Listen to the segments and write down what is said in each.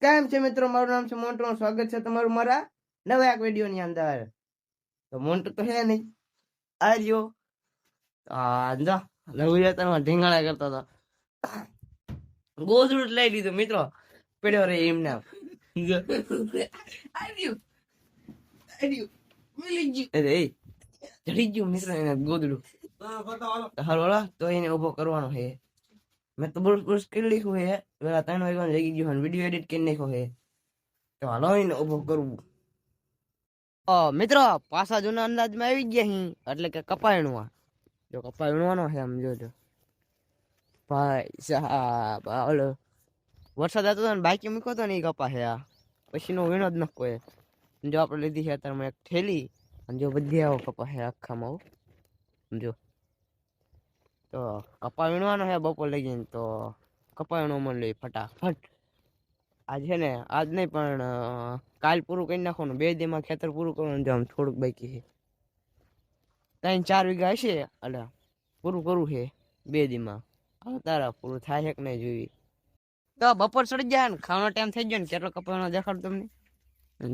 કેમ છે મિત્રો? મારું નામ છે મોન્ટુ. સ્વાગત છે તમારું મારા નવા એક વિડીયો ની અંદર. તો મોન્ટુ તો હે નહીં આર્યો આ લવિયાતરમાં ઢીંગાણા કરતો હતો. ગોદડું લઈ લીધું મિત્રો, પડ્યો રે એમને ચડી ગયું મિત્રો એને ગોદડું. હાલો તો એને ઉભો કરવાનો છે. મેં તો બહુ મુશ્કેલ લીધું છે. પેલા 3 વાગ્યા લઈ ગયો વિડીયો એડિટ કરી નાખ્યો છે. તો હાલો એને ઉભો કરવું. મિત્રો પાછા જૂના અંદાજમાં આવી ગયા અહીં, એટલે કે કપાયણવા. જો કપાયણવાનો છે આમ જોજો ભાઈ સાહેબ. ઓલો વરસાદ હતો ને બાકી મૂક્યો હતો ને એ કપા છે. આ પછીનો વીણો જ નખો એ. જો આપણે લીધી છે અત્યારે એક થેલી, અને જો બધી આવો કપા છે આખામાં જો. તો કપા વીણવાનો છે બપોર લઈ જઈને. તો કપા વીણો મને લઈ ફટાફટ. આજ છે ને, આજ નહીં પણ કાલ પૂરું કરી નાખવાનું. 2 દીમાં ખેતર પૂરું કરવાનું. જો આમ થોડુંક બાકી છે, 3-4 વીઘા હશે એટલે પૂરું કરવું છે 2 દીમાં. તારા પૂરું થાય છે કે નહીં જોઈ. તો બપોર ચડી જાય ને ખાવાનો ટાઈમ થઈ ગયો ને, કેટલો કપાવાનો દેખાડું તમને.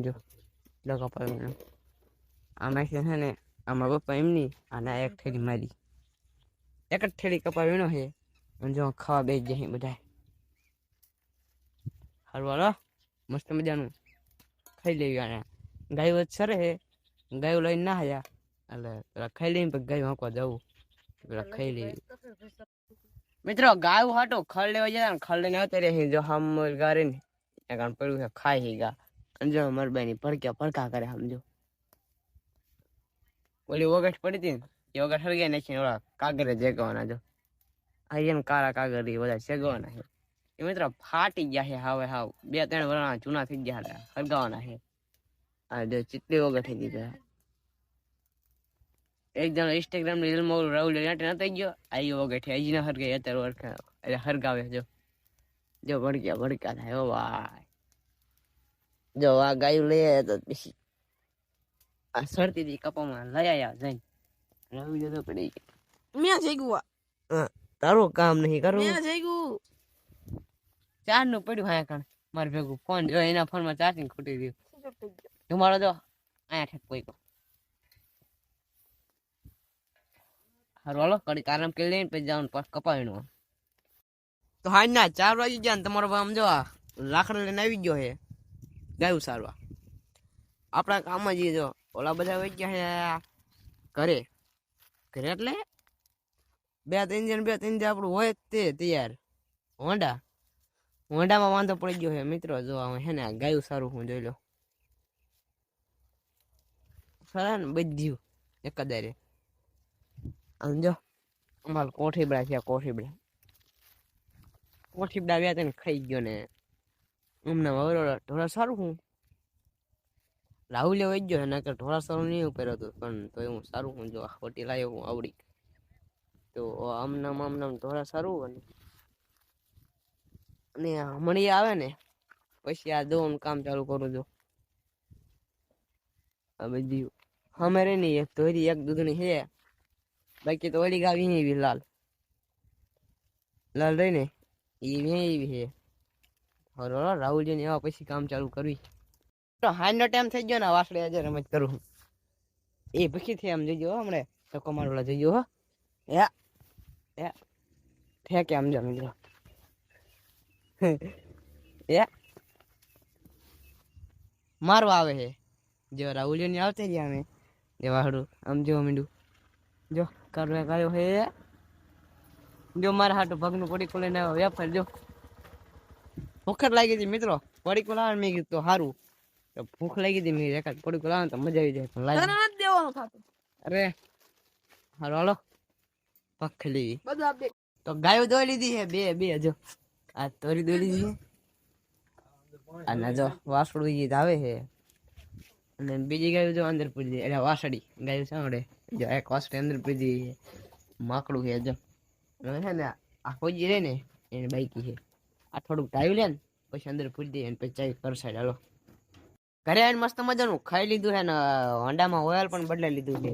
જો એટલો કપાવાનો આમાં છે ને. આમાં પપ્પા એમની અને એક થેલી મારી, એક જ થેલી કપા વીણો છે. અને જો ખાવા બેસી જાય બધા. હાલો મસ્ત મજાનું ખાઈ લેવી. આને ગાયો સરે છે, ગાયો લઈને ના હયા એટલે પેલા ખાઈ લઈને પછી ગાયો હાંકવા જવું. પેલા ખાઈ લેવી મિત્રો. ગાયું હાટો ખડ લેવા જતા ને, ખડ લઈને આવતા રહે. જો હમ ગારે ને કારણ પડ્યું છે ખાઈ હી ગા. અને જો મરબાની પડકા કરે સમજો. ઓલી ઓગસ્ટ પડી હતી ને, એ ઓગસ્ટ હરગાઈ નાખીને ઓલા કાગરે જેગવાના. જો આ એમ કાળા કાગર બધા શેગવાના છે એ મિત્રો. ફાટી ગયા છે હવે હાવ. 2-3 વર્ષના જૂના થઈ ગયા હરગાવાના છે. આ જો ચીટલી વગર થઈ ગઈ. એક જણ ઇન્સ્ટાગ્રામ ની રીલમાં રાહુલ નતો ગયો, આયો વગર હજી ના હરગાઈ અત્યારે હરગાવે. જો ભડક્યા થાય. ઓ ભાઈ જો આ ગાયું લઈ આવ્યા તો પછી આ સરતી હતી કપામાં લઈ આવ્યા જઈને. રાહુલ તો પડી મેં જઈગું. તારું કામ નહીં કરવું. મેં જઈગું. ચાર નું પડ્યું હા કણ મારે ભેગું ફોન. જો એના ફોન માં ચાર્જિંગ ખૂટી ગયું. તમારો જો અહીંયા ઠેક કોઈ હારું હાલો કડીક આરામ કરી લઈને પછી જવાનું કપાવીનું. તો હા ના 4 વાગી ગયા ને તમારો આમ જો લાકડા લઈને આવી ગયો છે ગાયું સારવા. આપણા કામમાં જઈએ. જો ઓલા બધા વહી ગયા છે ઘરે એટલે 2-3 જણ આપણું હોય જ તે તૈયાર. હોન્ડામાં વાંધો પડી ગયો છે મિત્રો. જો હે ને ગાયું સારું હું જોઈ લો સારા ને બધ્યું એકદારે. આમ જો અમારે કોઠીબડા છે. કોઠીબડા વ્યા તને ખાઈ ગયો ને અમને ઢોળા સારું. હું રાહુલે વહી ગયો ને ઢોળા સારું નહીં ઉપર હતું, પણ તો હું સારું હું જો ખોટી લાવ્યો હું આવડી. તો આમનામ ઢોળા સારું. અને મળી આવે ને પછી આ દોનું કામ ચાલુ કરું. જો આ બધી અમે રે ની એક ધોરી એક દૂધની છે. બાકી તો ઓલી ગાવી એવી લાલ રહી ને એવી છે. હવે રાહુલજી ને એવા પછી કામ ચાલુ કરવી. હાજનો ટાઈમ થઈ ગયો ને વાસળે આજે રમત કરું એ પછી થી આમ જોઈજો હમણાં ધક્કો મારવા જોઈજો. હો ઠેકે આમ જો મિત્રો. મારવા આવે છે. જો રાહુલિયો ને આવતા રહ્યા અમે દેવાડું આમ જો મીંડું જો કરવા ગાયો હે. જો મારા હાટું ભગનું પડીકું લઈને આવ્યો વેફર. જો ભૂખ લાગી હતી મિત્રો. પડીકું લાવે મેં કીધું તો સારું. તો ભૂખ લાગી હતી મેં એકાદ પડીકું લાવે તો મજા આવી જાય. અરે હાલો હાલો પખ લેવી. તો ગાયો દોઈ લીધી છે બે જો આ તોરી દોઈ લીધી છે. અને જો વાસળું આવે છે. અને બીજી ગાયું જો અંદર પૂરી એટલે વાસળી ગાયું સાંભળે. જો એક વાસળી અંદર પૂરી માકડું છે. જો છે ને આ ખોજી રે ને એને બાઈકી છે. આ થોડુંક ટાયું લે ને પછી અંદર પૂરી દે અને પછી ચાઈ કર સાઈડ. હાલો ઘરે આવીને મસ્ત મજાનું ખાઈ લીધું છે ને હોન્ડામાં ઓઇલ પણ બદલાઈ લીધું છે.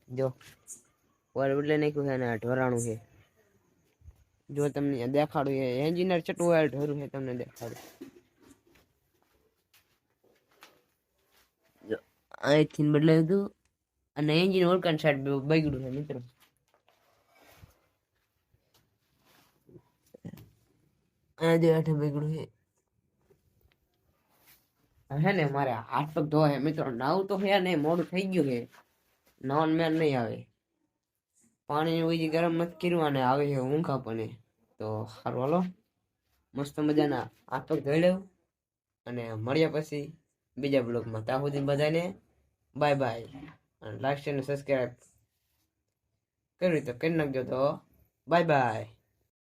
જો ઓઇલ બદલાઈ નાખ્યું છે ને ઢોરાણું છે. જો તમને દેખાડું એન્જિનિયર ચટું ઓઇલ ઢોરું છે તમને દેખાડું. અહીંથી બદલાયું હતું અને એન્જિન ઓળખાણ સાઈડ બગડ્યું છે મિત્રો. અહીંયા જે આઠે બગડ્યું છે હે ને મારે હાથ પગ ધોવા હે મિત્રો. નાવું તો હે ને મોડું થઈ ગયું છે. નાવાનું મેળ નહીં આવે. પાણી કોઈ ગરમ નથી કર્યું અને આવે છે ઊંઘ આપણને. તો સારું હાલો મસ્ત મજાના હાથ પગ ધોઈ લેવું અને મળ્યા પછી બીજા બ્લોગમાં. ત્યાં સુધી બધાને બાય બાય. અને લાઈક શેર અને સબસ્ક્રાઈબ કર્યું તો કરી નાખજો. તો બાય બાય.